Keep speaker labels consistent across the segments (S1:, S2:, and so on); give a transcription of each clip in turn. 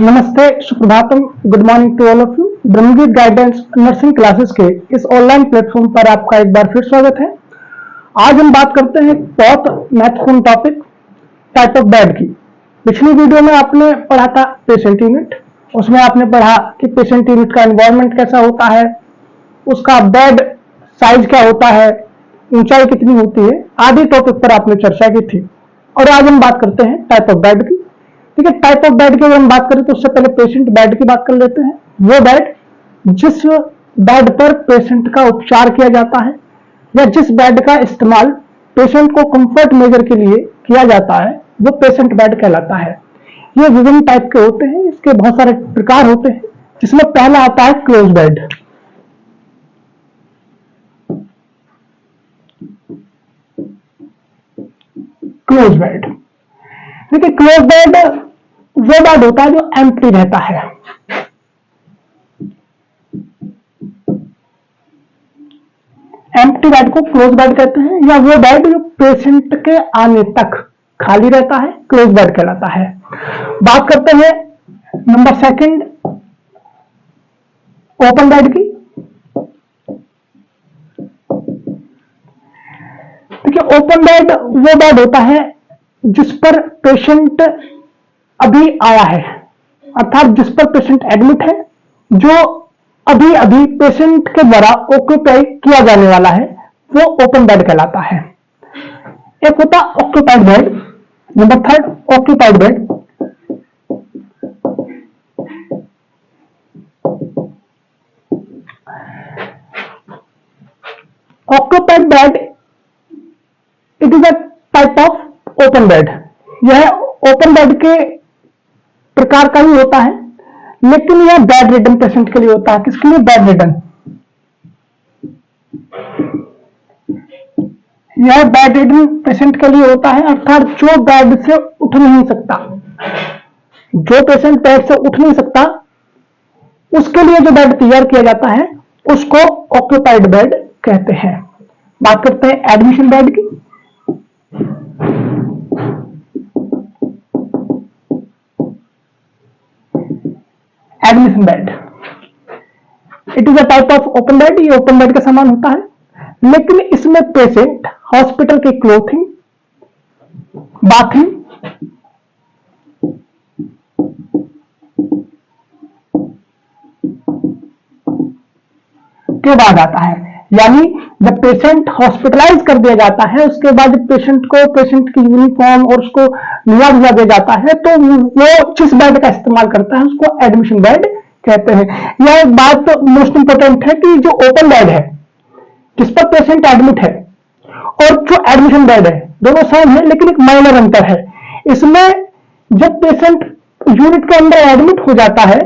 S1: नमस्ते, सुप्रभातम, good morning to all of you. Brahmageet guidance nursing classes के इस ऑनलाइन प्लेटफॉर्म पर आपका एक बार फिर स्वागत है। आज हम बात करते हैं बहुत महत्वपूर्ण टॉपिक टाइप ऑफ बेड की। पिछली वीडियो में आपने पढ़ा था पेशेंट यूनिट, उसमें आपने पढ़ा कि पेशेंट यूनिट का एनवायरनमेंट कैसा होता है, उसका बेड साइज क्या होता है, ऊंचाई कितनी होती है, आदि टॉपिक पर आपने चर्चा की थी। और आज हम बात करते हैं टाइप ऑफ बेड की। ठीक है, टाइप ऑफ बेड की अगर हम बात करें तो उससे पहले पेशेंट बेड की बात कर लेते हैं। वो बेड जिस बेड पर पेशेंट का उपचार किया जाता है या जिस बेड का इस्तेमाल पेशेंट को कंफर्ट मेजर के लिए किया जाता है वो पेशेंट बेड कहलाता है। ये विभिन्न टाइप के होते हैं, इसके बहुत सारे प्रकार होते हैं, जिसमें पहला आता है क्लोज बेड। क्लोज बेड, देखिए क्लोज बेड वो बेड होता है जो एम्प्टी रहता है। एम्प्टी बेड को क्लोज बेड कहते हैं, या वो बेड जो पेशेंट के आने तक खाली रहता है क्लोज बेड कहलाता है। बात करते हैं नंबर सेकंड ओपन बेड की। देखिए ओपन बेड वो बेड होता है जिस पर पेशेंट अभी आया है, अर्थात जिस पर पेशेंट एडमिट है, जो अभी अभी पेशेंट के द्वारा ऑक्यूपाई किया जाने वाला है, वो ओपन बेड कहलाता है। एक होता occupied bed. Number third occupied bed. Occupied bed it is a type of open bed. यह ओपन बेड के प्रकार का ही होता है, लेकिन यह बेड रिडन पेशेंट के लिए होता है। किसके लिए? Bed ridden. यह बेड रिडन पेशेंट के लिए होता है, अर्थात जो बेड से उठ नहीं सकता, जो पेशेंट बेड से उठ नहीं सकता, उसके लिए जो बेड तैयार किया जाता है उसको ऑक्यूपाइड बेड कहते हैं। बात करते हैं एडमिशन बेड की। Admission bed it is a type of open bed. ये ओपन बेड का समान होता है, लेकिन इसमें पेशेंट हॉस्पिटल की क्लोथिंग, बाथिंग, के बाद आता है। यानी जब पेशेंट हॉस्पिटलाइज कर दिया जाता है, उसके बाद पेशेंट को पेशेंट की यूनिफॉर्म और उसको नया दिया जाता है, तो वो जिस बेड का इस्तेमाल करता है उसको एडमिशन बेड कहते हैं। यह एक बात मोस्ट इंपोर्टेंट है कि जो ओपन बेड है जिस पर पेशेंट एडमिट है और जो एडमिशन बेड है दोनों सेम है, लेकिन एक माइनर अंतर है। इसमें जब पेशेंट यूनिट के अंदर एडमिट हो जाता है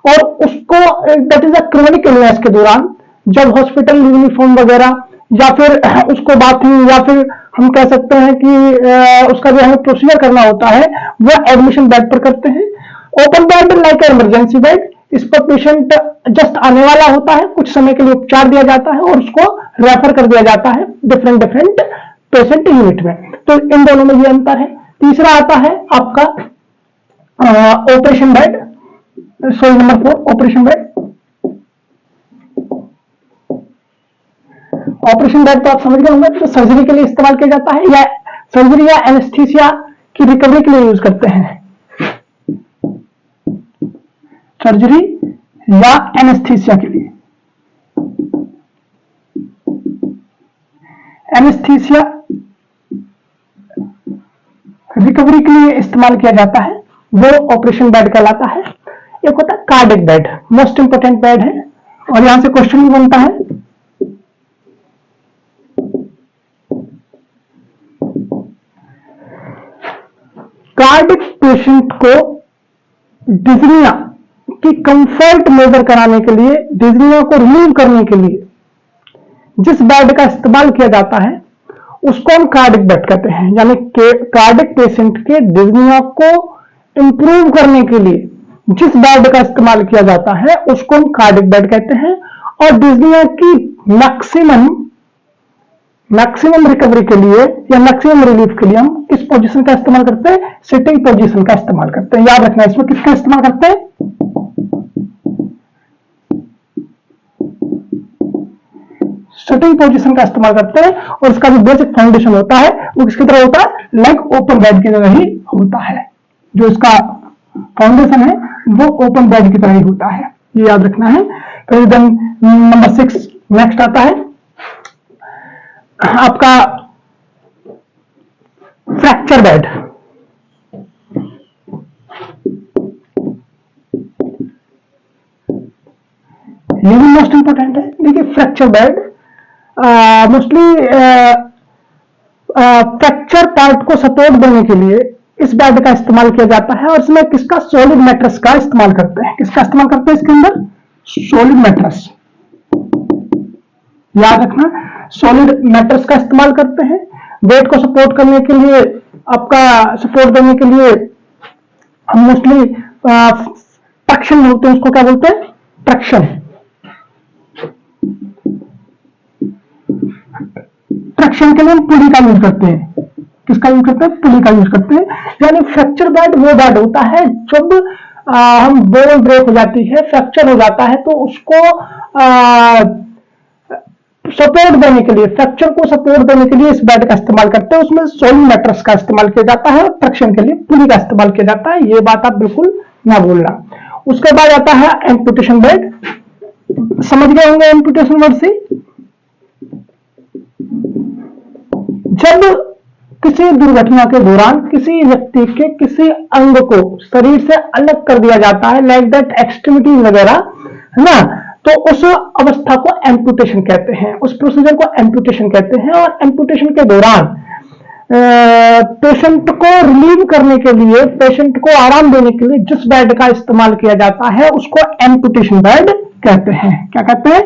S1: और उसको that is a chronic illness के दौरान जब हॉस्पिटल यूनिफॉर्म वगैरह या फिर उसको बाथिंग या फिर हम कह सकते हैं कि उसका जो हमें प्रोसीजर करना होता है वो एडमिशन बेड पर करते हैं। Open bed like emergency bed, इस पर पेशेंट जस्ट आने वाला होता है, कुछ समय के लिए उपचार दिया जाता है और उसको रेफर कर दिया जाता है डिफरेंट पेशेंट यूनिट में। तो इन दोनों में ये अंतर है। तीसरा आता है आपका operation bed, sorry number 4 operation bed. Operation bed तो आप समझ गए होंगे, तो सर्जरी के लिए इस्तेमाल किया जाता है, या सर्जरी या एनेस्थीसिया की रिकवरी के लिए यूज करते हैं। सर्जरी या एनेस्थीसिया के लिए, एनेस्थीसिया रिकवरी के लिए इस्तेमाल किया जाता है, वो ऑपरेशन बेड कहलाता है। एक होता है cardiac bed, most important bed है और यहां से क्वेश्चन भी बनता है। कार्डिक पेशेंट को डिज्निया की कंफर्ट मेजर कराने के लिए, डिज्निया को रिलीव करने के लिए जिस बेड का इस्तेमाल किया जाता है उसको हम कार्डिक बेड कहते हैं। यानी कार्डिक पेशेंट के डिज्निया को इंप्रूव करने के लिए जिस बेड का इस्तेमाल किया जाता है उसको हम कार्डिक बेड कहते हैं। और डिज्निया की मैक्सिमम मैक्सिमम रिकवरी के लिए या मैक्सिमम रिलीफ के लिए हम किस पोजीशन का इस्तेमाल करते हैं? सिटिंग पोजीशन का इस्तेमाल करते हैं। याद रखना, इसमें किसका इस्तेमाल करते हैं? सिटिंग पोजीशन का इस्तेमाल करते हैं। और इसका जो बेसिक फाउंडेशन होता है वो किसकी तरह होता है? लाइक ओपन बेड की तरह ही होता है। जो इसका फाउंडेशन है वो ओपन बेड की तरह ही होता है, ये याद रखना है। फिर देन नंबर 6 नेक्स्ट आता है आपका फ्रैक्चर बेड। ये भी मोस्ट इंपॉर्टेंट है। देखिए fracture bed mostly fracture part को सपोर्ट देने के लिए इस बेड का इस्तेमाल किया जाता है। और इसमें किसका? सॉलिड मैट्रेस का इस्तेमाल करते हैं। किसका इस्तेमाल करते हैं इसके अंदर? Solid mattress. याद रखना, सॉलिड मैट्रेस का इस्तेमाल करते हैं। वेट को सपोर्ट करने के लिए, आपका सपोर्ट देने के लिए हम मोस्टली ट्रैक्शन बोलते हैं, उसको क्या बोलते हैं? ट्रैक्शन। ट्रैक्शन के लिए हम पुली का यूज करते हैं। किसका यूज करते हैं? पुली का यूज करते हैं। यानी फ्रैक्चर बेड वो बेड होता है जब हम बोन ब्रेक हो जाती है, फ्रैक्चर हो जाता है, तो उसको सपोर्ट देने के लिए, फ्रैक्चर को सपोर्ट देने के लिए इस बेड का इस्तेमाल करते हैं। उसमें सॉलिड मैट्रेस का इस्तेमाल किया जाता है और ट्रैक्शन के लिए पुली का इस्तेमाल किया जाता है। ये बात आप बिल्कुल ना भूलना। उसके बाद आता है एम्पुटेशन बेड। समझ गए होंगे एम्पुटेशन वर्ड से? जब किसी दुर्घटना के दौरान किसी व्यक्ति के किसी अंग को शरीर से अलग कर दिया जाता है, लाइक दैट एक्सट्रीमिटी वगैरह, है ना, तो उस अवस्था को एम्पुटेशन कहते हैं, उस प्रोसीजर को एम्पुटेशन कहते हैं। और एम्पुटेशन के दौरान पेशेंट को रिलीव करने के लिए, पेशेंट को आराम देने के लिए जिस बेड का इस्तेमाल किया जाता है उसको एम्पुटेशन बेड कहते हैं। क्या कहते हैं?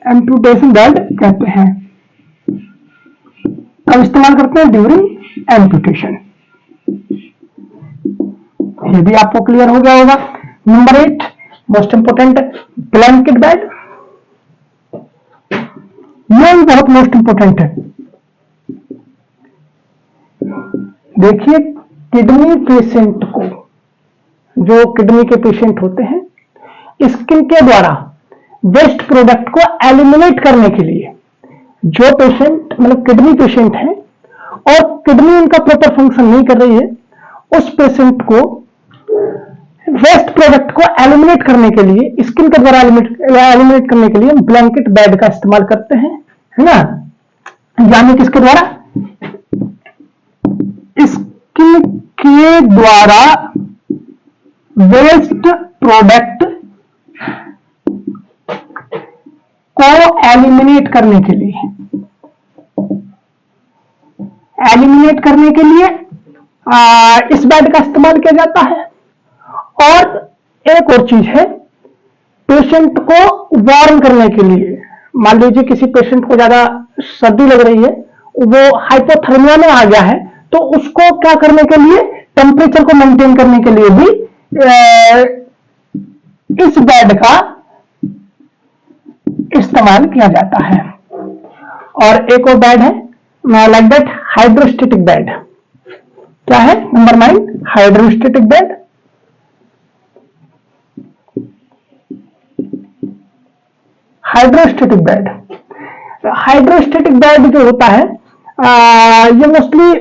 S1: एम्पुटेशन बेड कहते हैं। कब इस्तेमाल करते हैं? During amputation. ये भी आपको क्लियर हो गया होगा। Number 8 most important, blanket bed. ये भी बहुत मोस्ट इंपोर्टेंट है। देखिए किडनी पेशेंट को, जो किडनी के पेशेंट होते हैं, स्किन के द्वारा वेस्ट प्रोडक्ट को एलिमिनेट करने के लिए, जो पेशेंट मतलब किडनी पेशेंट है और किडनी उनका प्रॉपर फंक्शन नहीं कर रही है, उस पेशेंट को वेस्ट प्रोडक्ट को एलिमिनेट करने के लिए, स्किन के द्वारा एलिमिनेट करने के लिए ब्लैंकेट बेड का इस्तेमाल करते हैं, है ना। यानी किसके द्वारा? स्किन के द्वारा वेस्ट प्रोडक्ट को एलिमिनेट करने के लिए, इस बेड का इस्तेमाल किया जाता है। और एक और चीज है, पेशेंट को वार्म करने के लिए। मान लीजिए किसी पेशेंट को ज्यादा सर्दी लग रही है, वो हाइपोथर्मिया में आ गया है, तो उसको क्या करने के लिए, टेम्परेचर को मेंटेन करने के लिए भी इस बेड का इस्तेमाल किया जाता है। और एक और बेड है लाइक दैट हाइड्रोस्टेटिक बेड। क्या है? Number 9 hydrostatic bed. Hydrostatic bed, hydrostatic bed जो होता है ये मोस्टली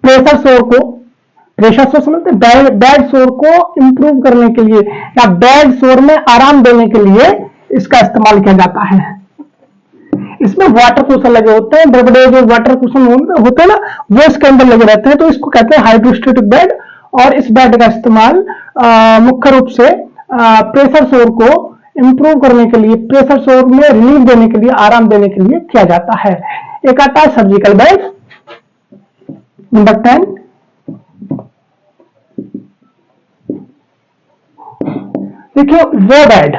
S1: प्रेशर सोर समझते हैं, बेड सोर को इंप्रूव करने के लिए या बेड सोर में आराम देने के लिए इसका इस्तेमाल किया जाता है। इसमें वाटर कुशन लगे होते हैं, बड़े बड़े जो वाटर कुशन होते हैं ना, वो इसके अंदर लगे रहते हैं, तो इसको कहते हैं हाइड्रोस्टेटिक बेड। और इस बेड का इस्तेमाल मुख्य रूप से प्रेशर सोर को इंप्रूव करने के लिए, प्रेशर सोर में रिलीफ देने के लिए, आराम देने के लिए किया जाता है। एक आता है सर्जिकल बेड। नंबर 10 देखिए वो बेड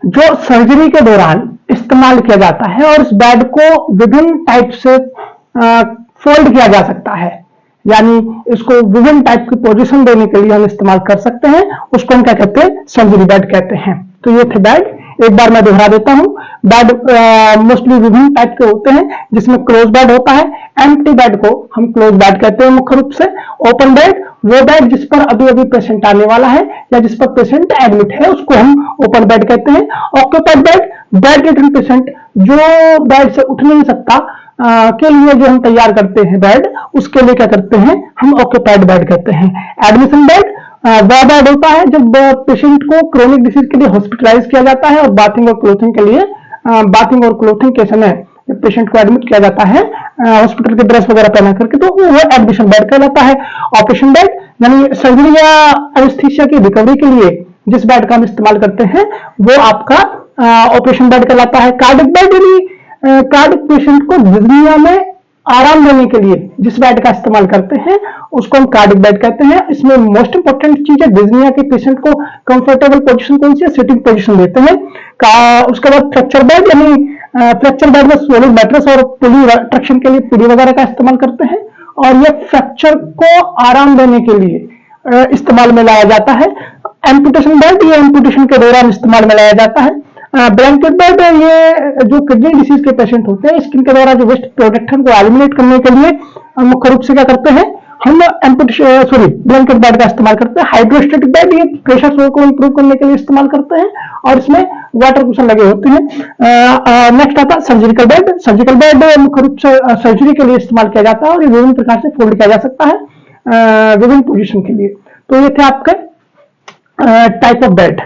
S1: जो सर्जरी के दौरान इस्तेमाल किया जाता है, और इस बेड को विभिन्न टाइप से फोल्ड किया जा सकता है, यानी इसको विभिन्न टाइप की पोजीशन देने के लिए हम इस्तेमाल कर सकते हैं। उसको हम क्या कहते हैं? सर्जरी बेड कहते हैं। तो ये थे बेड। एक बार मैं दोहरा देता हूं। बेड मोस्टली विभिन्न टाइप के होते हैं, जिसमें क्लोज बेड होता है। एम्प्टी बेड को हम क्लोज बेड कहते हैं मुख्य रूप से। ओपन बेड वो बेड जिस पर अभी अभी पेशेंट आने वाला है या जिस पर पेशेंट एडमिट है, उसको हम ओपन बेड कहते हैं। Occupied bed, bed return patient जो बेड से उठ नहीं सकता के लिए जो हम तैयार करते हैं बेड, उसके लिए क्या करते हैं, हम ऑक्यूपाइड बेड कहते हैं। एडमिशन बेड वह बेड होता है जब पेशेंट को क्रोनिक डिसीज के लिए हॉस्पिटलाइज किया जाता है और बाथिंग और क्लोथिंग के लिए बाथिंग और क्लोथिंग के समय जब पेशेंट को एडमिट किया जाता है हॉस्पिटल के ड्रेस वगैरह पहना करके, तो वो एडमिशन बेड कहलाता है। ऑपरेशन बेड यानी सर्जरी या एनेस्थीसिया की रिकवरी के लिए जिस बेड का हम इस्तेमाल करते हैं वो आपका ऑपरेशन बेड कहलाता है। कार्डिक बेड यानी कार्डिक पेशेंट को डिस्निया में आराम देने के लिए जिस बेड का इस्तेमाल करते हैं उसको हम कार्डिक बेड कहते हैं। इसमें मोस्ट इंपोर्टेंट चीज है, डिस्निया के पेशेंट को कंफर्टेबल पोजीशन कौन सी है, सिटिंग पोजीशन देते हैं। उसके बाद फ्रैक्चर बेड यानी फ्रैक्चर बेड में सॉलिड मैट्रेस और पुली ट्रैक्शन के लिए पुली वगैरह का इस्तेमाल करते हैं, और ये फ्रैक्चर को आराम देने के लिए इस्तेमाल में लाया जाता है। एम्पुटेशन बेड ये एम्पुटेशन के दौरान इस्तेमाल में लाया जाता है। ब्लैंकेट बेड ये जो किडनी डिसीज के पेशेंट होते हैं, स्किन के द्वारा जो वेस्ट प्रोडक्ट है को एलिमिनेट करने के लिए मुख्य रूप से क्या करते हैं, हम ब्लैंकेट बेड का इस्तेमाल करते हैं। हाइड्रोस्टेटिक बेड ये प्रेशर फ्लो को इंप्रूव करने के लिए इस्तेमाल करते हैं और इसमें वाटर कुशन लगे होते हैं। नेक्स्ट आता है सर्जिकल बेड। सर्जिकल बेड मुख्य रूप से सर्जरी के लिए इस्तेमाल किया जाता है और ये विभिन्न प्रकार से फोल्ड किया जा सकता है विभिन्न पोजिशन के लिए। तो ये थे आपके टाइप ऑफ बेड।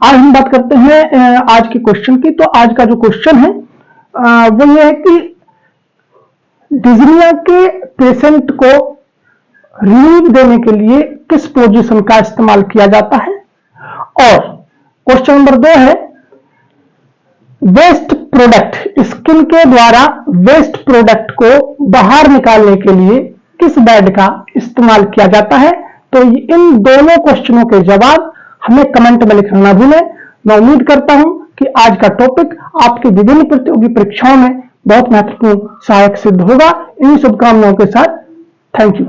S1: आज हम बात करते हैं आज के क्वेश्चन की। तो आज का जो क्वेश्चन है वो ये है कि डिस्निया के पेशेंट को रिलीफ देने के लिए किस पोजीशन का इस्तेमाल किया जाता है। और क्वेश्चन नंबर 2 है वेस्ट प्रोडक्ट, स्किन के द्वारा वेस्ट प्रोडक्ट को बाहर निकालने के लिए किस बेड का इस्तेमाल किया जाता है। तो इन दोनों क्वेश्चनों के जवाब हमें कमेंट में लिखना ना भूलें। मैं उम्मीद करता हूं कि आज का टॉपिक आपकी विभिन्न प्रतियोगी परीक्षाओं में बहुत महत्वपूर्ण सहायक सिद्ध होगा। इन शुभकामनाओं के साथ थैंक यू।